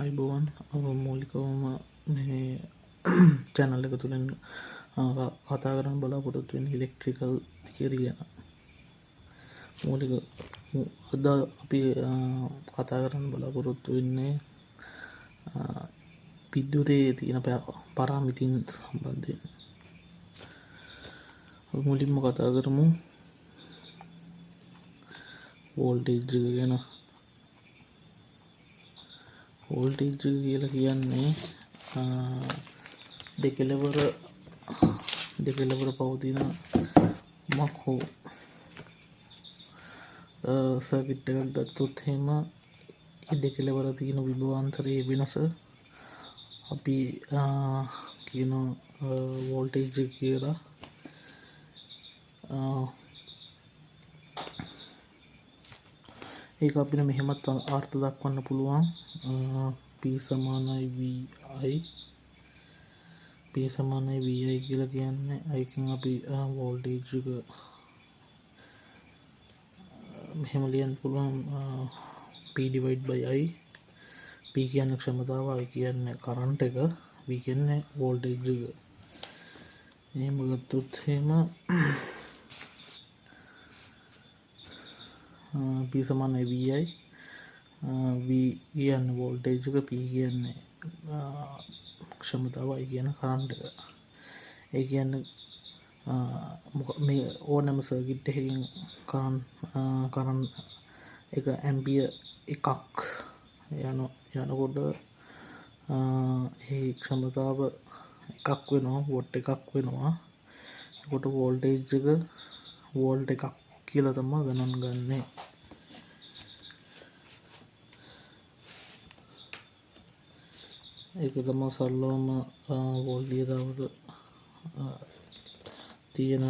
අයිබෝවන් මූලිකවම මේ චැනල් එක තුළින් කතා කරන්න බලාපොරොත්තුවෙන් ඉලෙක්ට්‍රිකල් තියරි ගැන මූලික අද අපි කතා කරන්න බලාපොරොත්තු වෙන්නේ විද්‍යුතයේ තියෙන පරාමිතින් සම්බන්ධයෙන් මුලින්ම කතා කරමු වෝල්ටේජ් ගැන. වෝල්ටේජ් කියලා කියන්නේ දෙකෙලවර පවතින මක් හෝ සර්කිට් එකක් ගත්තොත් හෙම දෙකෙලවර තියෙන විභවාන්තරයේ වෙනස අපි කියන වෝල්ටේජ් කියලා. ඒක අපිට මෙහෙමත් අර්ථ දක්වන්න පුළුවන්. P සමානයි VI P සමානයි VI කියලා කියන්නේ අයිකින් අපි වෝල්ටේජ් එක මෙහෙම ලියන්න පුළුවන් P/I. P කියන්නේ ක්ෂමතාව, I කියන්නේ කරන්ට් එක, V කියන්නේ වෝල්ටේජ් එක. එහෙම ගත්තොත් එහෙම P සමානයි VI, V කියන්නේ වෝල්ටේජ් එක, P කියන්නේ ක්ෂමතාව, I කියන කරන්ට් එක. ඒ කියන්නේ මේ ඕනෑම සර්කිට් එකකින් කරන් එක ඇම්පියර් එකක් යනකොට ඒ ක්ෂමතාව එකක් වෙනවා, වොට් එකක් වෙනවා. එතකොට වෝල්ටේජ් එක වෝල්ට් එකක් කියලා තමයි ගණන් ගන්නේ. ඒක තමයි සරලවම වෝල්ටේජයට තියෙන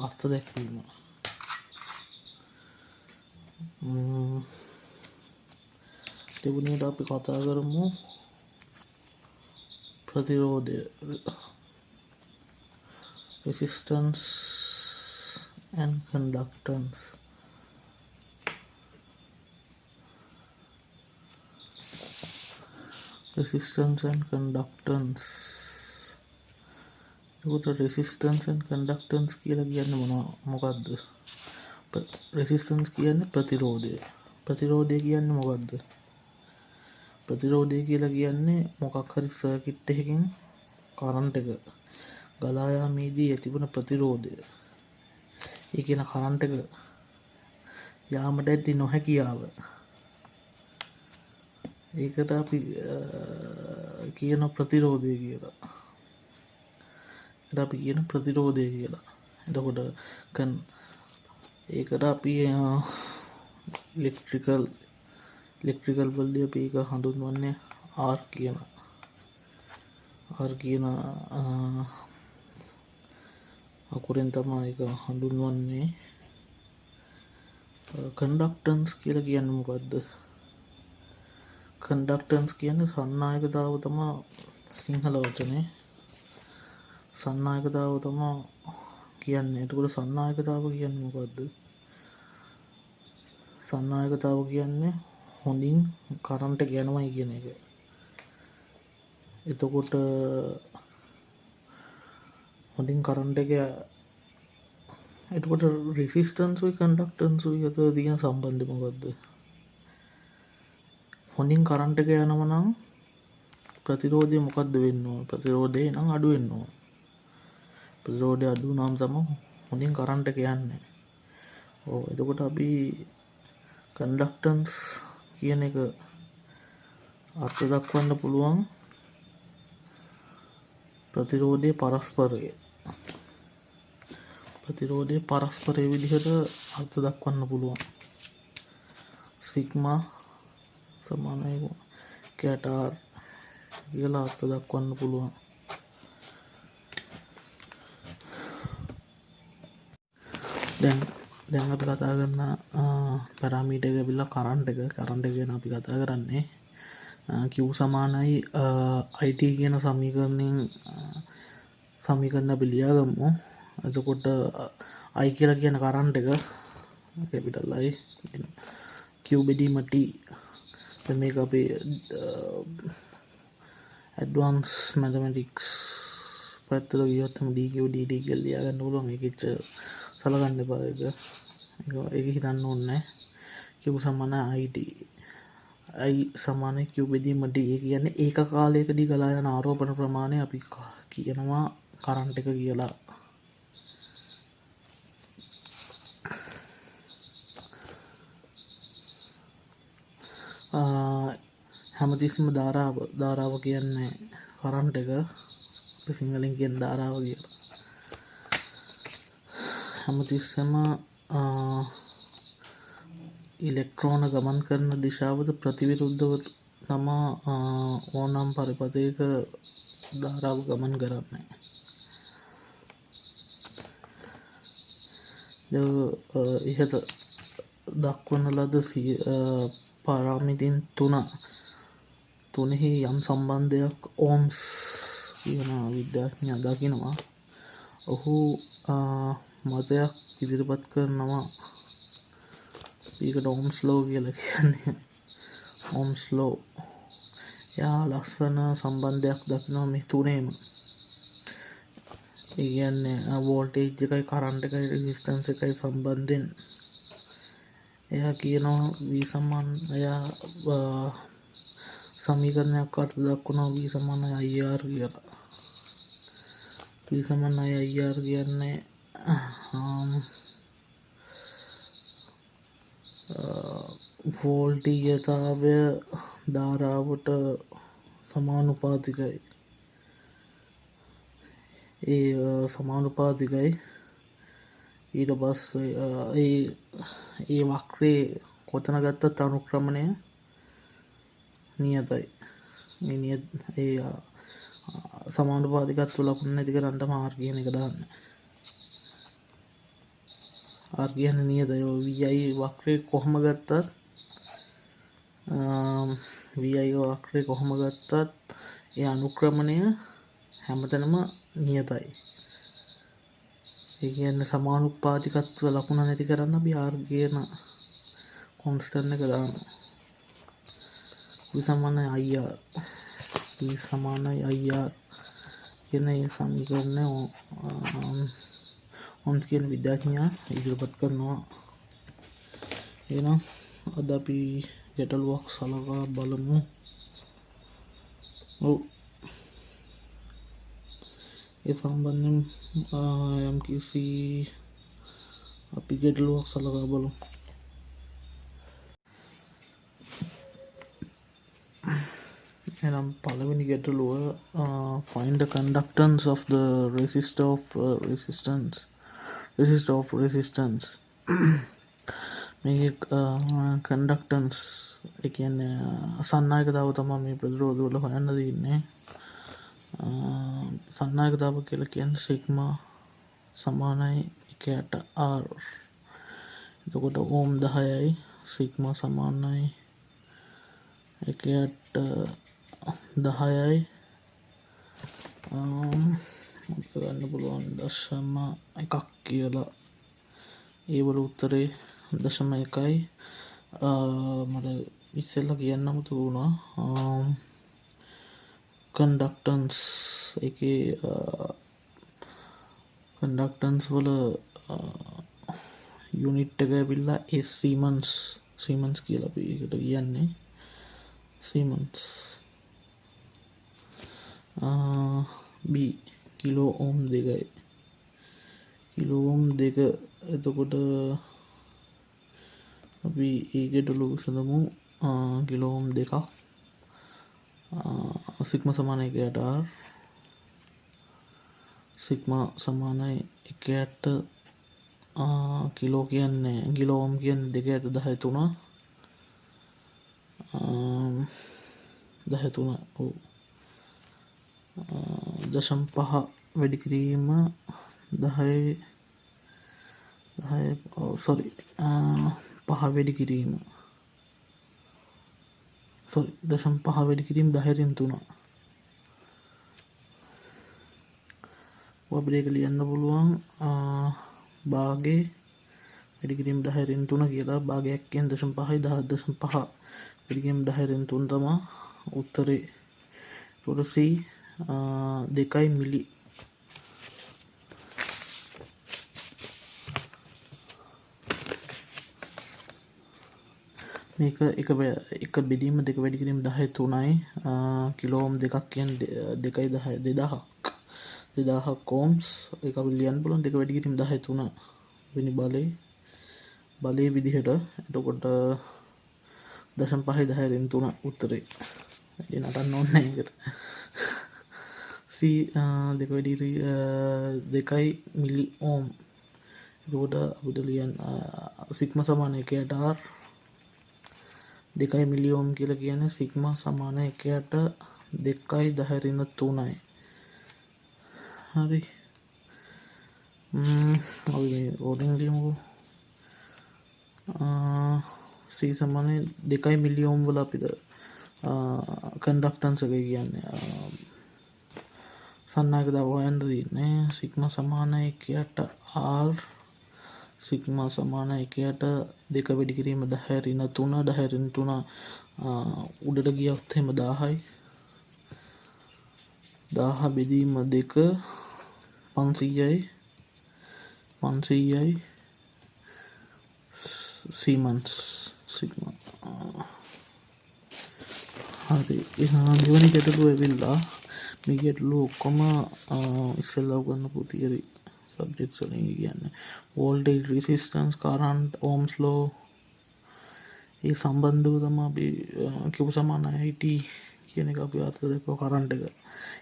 අර්ථ දැක්වීම. දෙවනියට අපි කතා කරමු ප්‍රතිරෝධය, resistance and conductance. Resistance and conductance. එතකොට resistance and conductance කියලා කියන්නේ මොකක්ද? resistance කියන්නේ ප්‍රතිරෝධය. ප්‍රතිරෝධය කියන්නේ මොකක්ද? ප්‍රතිරෝධය කියලා කියන්නේ මොකක් හරි සර්කිට් එකකින් කරන්ට් එක ගලා යාමේදී ඇතිවන ප්‍රතිරෝධය. ඒ කියන කරන්ට් එක යාමට ඇති නොහැකියාව. ඒකට අපි කියන ප්‍රතිරෝධය කියලා. ඒකට අපි කියන ප්‍රතිරෝධය කියලා. එතකොට ඒකට අපි ඉලෙක්ට්‍රිකල් වලදී අපි ඒක හඳුන්වන්නේ R කියන අකුරෙන් තමයි ඒක හඳුන්වන්නේ. කන්ඩක්ටන්ස් කියලා කියන්නේ මොකද්ද? කන්ඩක්ටන්ස් කියන්නේ සන්නායකතාව තමයි සිංහල වචනේ. සන්නායකතාව තමයි කියන්නේ. එතකොට සන්නායකතාව කියන්නේ මොකද්ද? සන්නායකතාව කියන්නේ හොඳින් කරන්ට් එක යනවායි කියන එක. එතකොට හොඳින් කරන්ට් එක එතකොට රෙසිස්ටන්ස් උයි කන්ඩක්ටන්ස් උයි අතර තියෙන සම්බන්ධය මොකද්ද? හොඳින් කරන්ට් එක යනවා නම් ප්‍රතිරෝධය මොකද්ද වෙන්න ඕන? ප්‍රතිරෝධය නම් අඩු වෙන්න ඕන. ප්‍රතිරෝධය අඩු වුණාම තමයි හොඳින් කරන්ට් එක යන්නේ. එතකොට අපි කන්ඩක්ටන්ස් කියන එක අර්ථ දක්වන්න පුළුවන් ප්‍රතිරෝධයේ පරස්පරය විදිහට අර්ථ දක්වන්න පුළුවන්. සිග්මා සමානයි කැට R කියලා අර්ථ දක්වන්න පුළුවන්. දැන් අපි කතා කරන පැරාමීටර් එක ඇවිල්ලා කරන්ට් එක ගැන අපි කතා කරන්නේ. Q සමානයි IT කියන සමීකරණ අපි ලියාගමු. එතකොට I කියලා කියන කරන්ට් එක කැපිටල් I, Q බෙදීම T දැන් මේක අපේ ඇඩ්වාන්ස් මැතමැටික්ස් පැත්තට ගියොත් එහෙම DQ DT කියලා ලියා ගන්න පුළුවන්. ඒකෙච්ච සලකන්න එපා ඒක. ඒක හිතන්න ඕනේ නැහැ. Q සමාන IT. I සමාන Q බෙදීම D. ඒ කියන්නේ ඒක කාලයකදී ගලා යන ආරෝපණ ප්‍රමාණය අපි කියනවා කරන්ට් එක කියලා. හැමතිස්සම ධාරාව කියන්නේ කරන්ට් එක. අපි සිංහලෙන් කියන ධාරාව කියලා. හැමතිස්සම ඉලෙක්ට්‍රෝන ගමන් කරන දිශාවද ප්‍රතිවිරුද්ධව තමා ඕනම් පරිපථයක ධාරාව ගමන් කරන්නේ. ඉහත දක්වන ලද පාරාමිතින් තුනෙහි යම් සම්බන්ධයක් ඕම්ස් කියන විද්‍යාඥයා දකිනවා. ඔහු මතයක් ඉදිරිපත් කරනවා. ඒකට ඕම්ස් ලෝ කියලා කියන්නේ. ඕම්ස් ලෝ. එයා ලස්සන සම්බන්ධයක් දකිනවා මේ තුනේම. ඒ කියන්නේ වෝල්ටේජ් එකයි කරන්ට් එකයි රෙසිස්ටන්ස් එකයි සම්බන්ධයෙන්. එයා කියනවා V සමාන එයා සමීකරණයක් අර්ථ දක්වනවා V සමාන IR කියලා. V සමාන IR කියන්නේ වෝල්ටීයතාවය ධාරාවට සමානුපාතිකයි. ඒ සමානුපාතිකයි. ඊට පස්සේ ඒ වක්‍රේ කොතන ගත්තත් අනුක්‍රමණය නියතයි. ඒ සමානුපාතිකත්ව ලකුණු නැති කරන්න R කියන එක දාන්න. R කියන්නේ නියතයි. VI වක්‍රේ කොහොම ගත්තත් VI වක්‍රේ කොහොම ගත්තත් ඒ අනුක්‍රමණය හැමතැනම නියතයි. ඒ කියන්නේ සමානුපාතිකත්ව ලකුණ නැති කරන්න අපි R කියන කොන්ස්ටන්ට් එක දානවා. V සමානයි IR. V සමානයි IR කියන ඒ සමීකරණය ඕම්ස් කියන විද්‍යාඥයා ඉදිරිපත් කරනවා. එහෙනම් අද අපි ගැටලුවක් සලකා බලමු. ඒ සම්බන්ධයෙන් යම්කිසි අපි ගැටලුවක් සලකා බලමු. එහෙනම් පළවෙනි ගැටලුව find the conductance of the resistor of resistance. මේක conductance ඒ කියන්නේ සන්නායකතාව තමයි මේ ප්‍රතිරෝධ වල හොයන්න තියෙන්නේ. සන්නායකතාව කියලා කියන්නේ සිග්මා සමානයි 1/r. එතකොට ඕම් 10යි සිග්මා සමානයි 1/10යි ගන්න පුළුවන් 0.1 කියලා. ඒ වල උත්තරේ 0.1යි. මට ඉස්සෙල්ලා කියන්න අමතක වුණා. කන්ඩක්ටන්ස් එකේ කන්ඩක්ටන්ස් වල යුනිට් එක ඇවිල්ලා සීමන්ස් කියලා අපි ඒකට කියන්නේ. සීමන්ස් B කිලෝ ඕම් 2යි. කිලෝ ඕම් 2. එතකොට අපි ඒකට ලොකුසඳමු කිලෝ ඕම් 2ක් සිග්මා සමානයි 1/r. සිග්මා සමානයි 1/8 කිලෝ කියන්නේ කිලෝ ඕම් කියන්නේ 2/10 13 ඔව් 0.5 වැඩි කිරීම 5 වැඩි කිරීම 0.5 වැඩි කිරීම 10/3 අපිට ඒක ලියන්න පුළුවන් භාගේ වැඩි කිරීම 10/3 කියලා. භාගයක් කියන්නේ 0.5යි 10.5 පිරිගම් 10 3 තමා උත්තරේ. ටොට C 2 මිලි. මේක එක බෙදීම දෙක වැඩි කිරීම 10 3යි කිලෝම් දෙකක් කියන 2.10 2000ක් ඕම්ස් එක ලියන්න පුළුවන් දෙක වැඩි කිරීම 10 3 වෙනි බලයේ විදිහට එතකොට 0.5 3 උත්තරේ නටන්න ඕනේ නැහැ ඒකට C දෙක වැඩි 2 මිලි ඕම් එතකොට අපිට ලියන්න සිග්මා සමාන 1ට R 2 මිලි ඕම් කියලා කියන්නේ සිග්මා සමාන 1ට 2.10 3යි හරි අපි මේ ඕඩින් ලියමුකෝ C සමාන 2 මිලි ඕම් වල අපිට කන්ඩක්ටන්ස් එක කියන්නේ සන්නායක දව හොයන්න තියෙන්නේ සිග්මා සමාන 1ට R සිග්මා සමාන 1ට 2 වැඩි කිරීම 10 3 10 3 උඩට ගියොත් එහෙම 1000යි 1000 බෙදීම 2 500යි සීමන්ස් සිග්මා හරි දෙවනි ගැටලුව ඇවිල්ලා මේ ගැටලුව ඔක්කොම ඉස්සෙල්ලා උගන්වපු තියරි සබ්ජෙක්ට්ස් වලින් කියන්නේ වෝල්ටේජ් රෙසිස්ටන්ස් කරන්ට් ඕම්ස් ලෝ ඒ සම්බන්ධව තමයි අපි කිව්ව සමාන IT කියන එක අපි අත දක්වපු කරන්ට් එක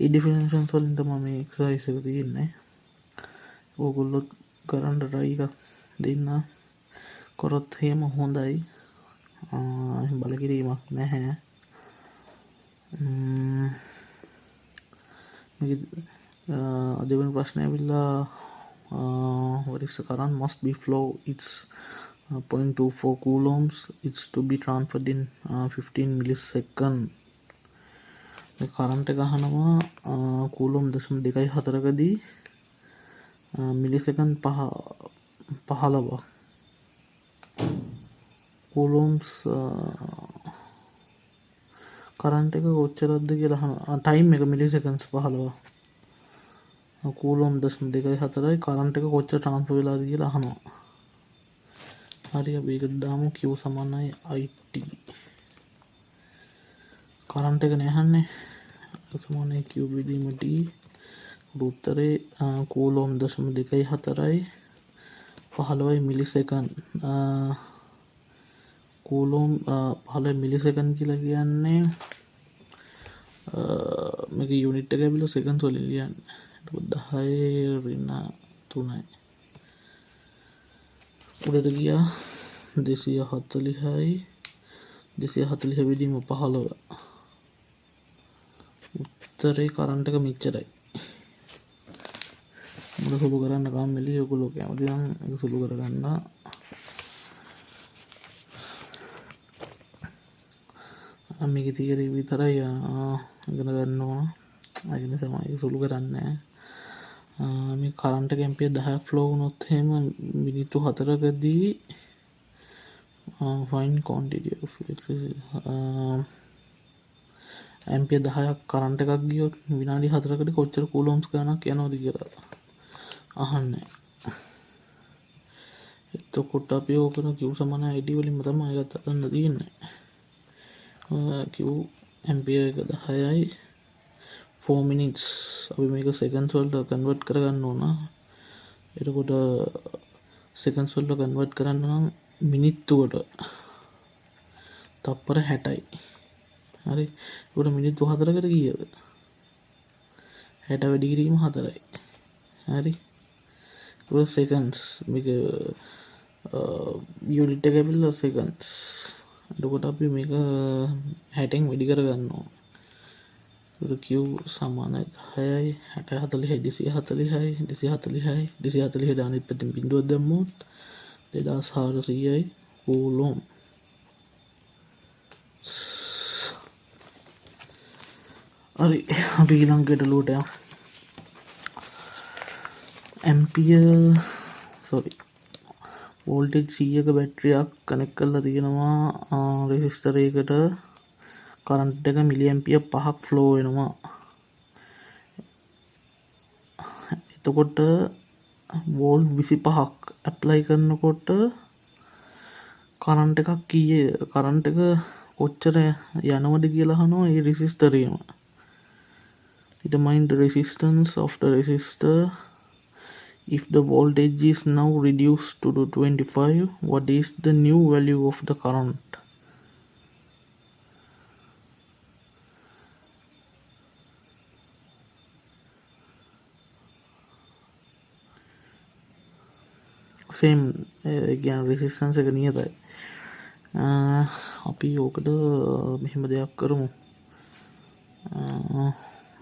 ඒ ඩිෆිනිෂන්ස් වලින් තමයි මේ එක්සර්සයිස් එක තියෙන්නේ ඕගොල්ලෝ කරන්ට් try එකක් දෙන්න කරොත් එහෙම හොඳයි බල කිරීමක් නැහැ දෙවන ප්‍රශ්නය ඇවිල්ලා what is the current must be flow it's 0.24 coulombs it's to be transferred in 15 millisecond මේ කරන්ට් එක අහනවා කූලොම් 0.24කදී මිලිසෙකන්ඩ් 15ක් කූලොම්ස් කරන්ට් එක කොච්චරද කියලා අහනවා ටයිම් එක මිලිසෙකන්ඩ්ස් 15 කූලොම් 0.24යි කරන්ට් එක කොච්චර ට්‍රාන්ස්ෆර් වෙලාද කියලා අහනවා හරි අපි ඒකට දාමු Q සමානයි IT කරන්ට් එක නෑහන්නේ සමානයි Q බෙදීම T උත්තරේ කූලොම් 0.24යි 15යි මිලිසෙකන්ඩ් කූලොම් 15 මිලිසෙකන්ඩ් කියලා කියන්නේ මේක යුනිට් එක ඇවිල්ලා සෙකන්ඩ්ස් වලින් ලියන්නේ 10 3යි උඩට ගියා 240යි 240 බෙදීම 15 උත්තරේ කරන්ට් එක මෙච්චරයි මොකද සුළු කරන්න කම්මැලි ඔයගොල්ලෝ කැමති නම් ඒක සුළු කරගන්න මේක තියරි විතරයි ඉගෙන ගන්න ඕන ඒ නිසා මම ඒක සුළු කරන්නේ මේ කරන්ට් එක ඇම්පියර් 10ක් ෆ්ලෝ වුණොත් එහෙම මිනිත්තු 4කදී find quantity of electricity ampere 10ක් කරන්ට් එකක් ගියොත් විනාඩි 4කදී කොච්චර කූලොම්ස් ගණනක් යනවද කියලා අහන්නේ එතකොට අපි ඕකන Q සමාන ID වලින්ම තමයි ඒකත් ගන්න තියෙන්නේ Q ඇම්පියර් එක 10යි 4 minutes අපි මේක seconds වලට convert කරගන්න ඕන එතකොට seconds වලට convert කරන්න නම් මිනිත්තුවට තප්පර 60යි හරි ඒකට මිනිත්තු 4කට කීයද 60 වැඩි කිරීම 4යි හරි ඒක seconds මේක යුනිට් එක ඇවිල්ලා seconds එතකොට අපි මේක 60න් වැඩි කරගන්නවා Q සමානයි 10යි 60 40යි 240යි 240 අනිත් පැත්තෙන් බිඳුවක් දැම්මොත් 2400යි කූලොම් හරි අපි ඊළඟ ගැටලුවට යමු ඇම්පියර් වෝල්ටේජ් 100ක බැටරියක් කනෙක්ට් කරලා තියෙනවා රෙසිස්ටර් එකකට කරන්ට් එක මිලි ඇම්පියර් 5ක් ෆ්ලෝ වෙනවා. එතකොට වෝල්ට් 25ක් ඇප්ලයි කරනකොට කරන්ට් එකක් කරන්ට් එක කොච්චර යනවද කියලා අහනවා ඒ රෙසිස්ටරේම. Determine the resistance of the resistor. If the voltage is now reduced to 25, what is the new value of the current? Same again resistance එක නියතයි. අපි ඕකට මෙහෙම දෙයක් කරමු.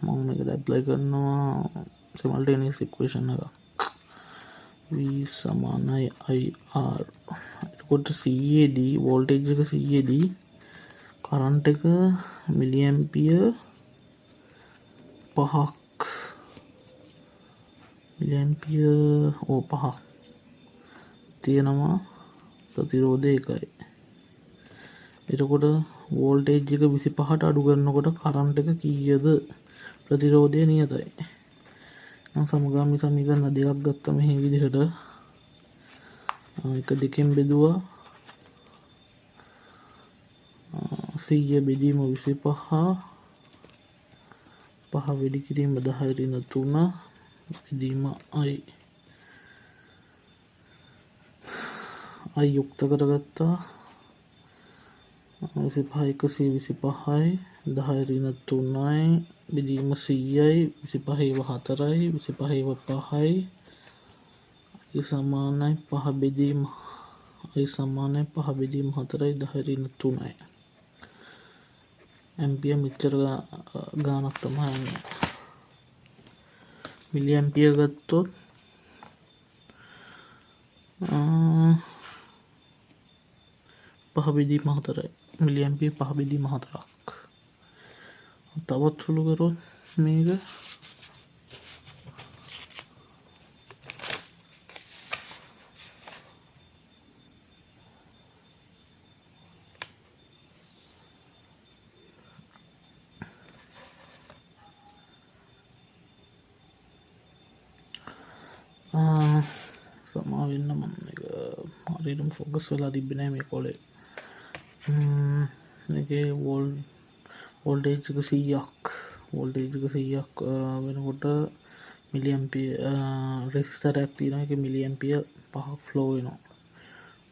මම මේකට ඇප්ලයි කරනවා simultaneous equation එක. V සමානයි IR. එතකොට CAD වෝල්ටේජ් එක CAD කරන්ට් එක මිලි ඇම්පියර් 5ක් මිලි ඇම්පියර් 5ක් තියෙනවා ප්‍රතිරෝධය 1යි. එතකොට වෝල්ටේජ් එක 25ට අඩු කරනකොට කරන්ට් එක කීයද? ප්‍රතිරෝධය නියතයි. නම් සමගාමී සමීකරණ දෙකක් ගත්තා මේ විදිහට. එක දෙකෙන් බෙදුවා 100 බෙදීම 25 5 වැඩි කිරීම 10^3 බෙදීම I යුක්ත කරගත්තා 25 125යි 10^3යි බෙදීම 100යි 25 4යි 25 5යි I සමානයි 5 බෙදීම I සමානයි 5 බෙදීම 4යි 10^3යි ඇම්පියර් මෙච්චර ගානක් තමයි යන්නේ. මිලි ඇම්පියර් ගත්තොත් 5/4යි මිලි ඇම්පියර් 5/4ක්. තවත් සුළු කරොත් මේක සමාවෙන්න මම එක හරියටම ෆෝකස් වෙලා තිබ්බේ නැහැ මේ කොලේ. මේකේ වෝල්ටේජ් එක 100ක් වෙනකොට මිලි ඇම්පියර් රෙසිස්ටර් එකක් තියෙනවා ඒකේ මිලි ඇම්පියර් 5ක් ෆ්ලෝ වෙනවා.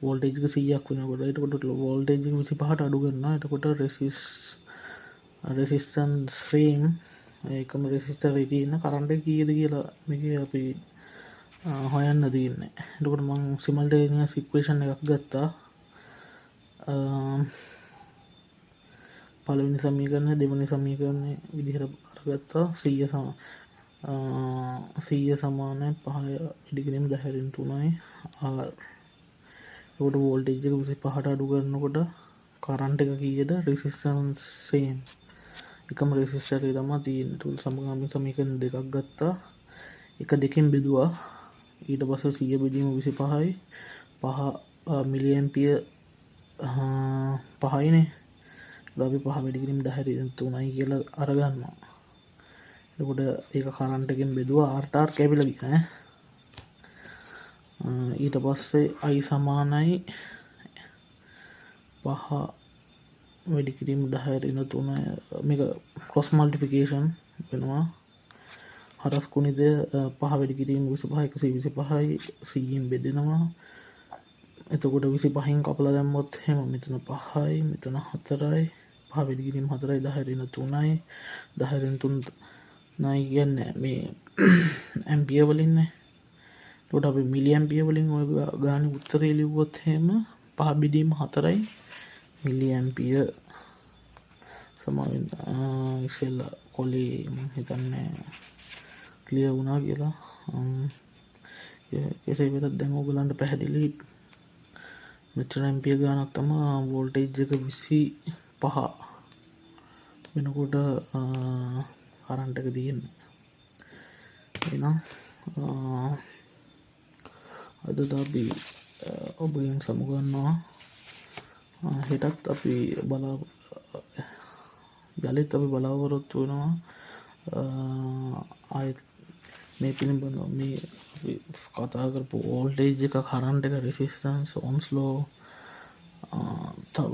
වෝල්ටේජ් එක 100ක් වෙනකොට එතකොට වෝල්ටේජ් එක 25ට අඩු කරනවා. එතකොට රෙසිස්ටන්ස් සේම් ඒකම රෙසිස්ටර් එකේ තියෙන කරන්ට් එක කීයද කියලා මේකේ අපි හොයන්න තියෙන්නේ. එතකොට මම සිමල්ටේනියස් ඉක්වේෂන් එකක් ගත්තා. පළවෙනි සමීකරණය දෙවෙනි සමීකරණය විදිහට අරගත්තා. 100 සමානයි 5 වැඩි කිරීම 10^3යි R. එතකොට වෝල්ටේජ් එක 25ට අඩු කරනකොට කරන්ට් එක කීයද? Resistance same. එකම රෙසිස්ටර් එක තමයි තියෙන්නේ. ඒකට සමගාමී සමීකරණ දෙකක් ගත්තා. එක දෙකෙන් බෙදුවා. ඊට පස්සේ 100 බෙදීම 25යි 5 මිලි ඇම්පියර් 5යිනේ. අපි 5 වැඩි කිරීම 10^3යි කියලා අරගන්නවා. එතකොට ඒක කරන්ට් එකෙන් බෙදුවා R කැපිලා ගියා ඊට පස්සේ I සමානයි 5 වැඩි කිරීම 10^3 මේක ක්‍රොස් මල්ටිප්ලිකේෂන් වෙනවා. හරස් කුණිතය 5 වැඩි කිරීම 25 125යි 100න් බෙදෙනවා. එතකොට 25න් කපලා දැම්මොත් එහෙම මෙතන 5යි මෙතන 4යි 5 වැඩි කිරීම 4යි 10^3යි 10^3 කියන්නේ මේ ඇම්පියර් වලින්නේ. එතකොට අපි මිලි ඇම්පියර් වලින් ඔය ගානේ උත්තරේ ලිව්වොත් එහෙම 5/4යි මිලි ඇම්පියර් සමාවෙන්න ඉස්සෙල්ලා කොලේ මම හිතන්නේ ක්ලියර් වුණා කියලා. කෙසේ වෙතත් දැන් ඔයගලන්ට පැහැදිලි මෙච්චර ඇම්පියර් ගානක් තමයි වෝල්ටේජ් එක 25 වෙනකොට කරන්ට් එක තියෙන්නේ. එහෙනම් අද අපි ඔබගෙන් සමුගන්නවා. හෙටත් අපි යළිත් අපි බලාපොරොත්තු වෙනවා ආයත් මේ පිළිබඳ මේ කතා කරපු ඕල්ටේජ් එක කරන්ට එක රෙසිස්ටන්ස් ඔම්ස්ලෝ තව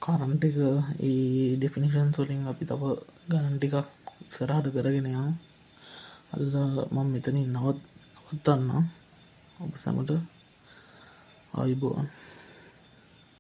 කරන්ට එක ඒ ඩෙෆිනිෂන් තුලින් අපි තව ගණන් ටිකක් ඉස්සරහට කරගෙන යමු. අද මම මෙතනින් නවත්තන්න. ඔබ සැමට ආයුබෝවන්.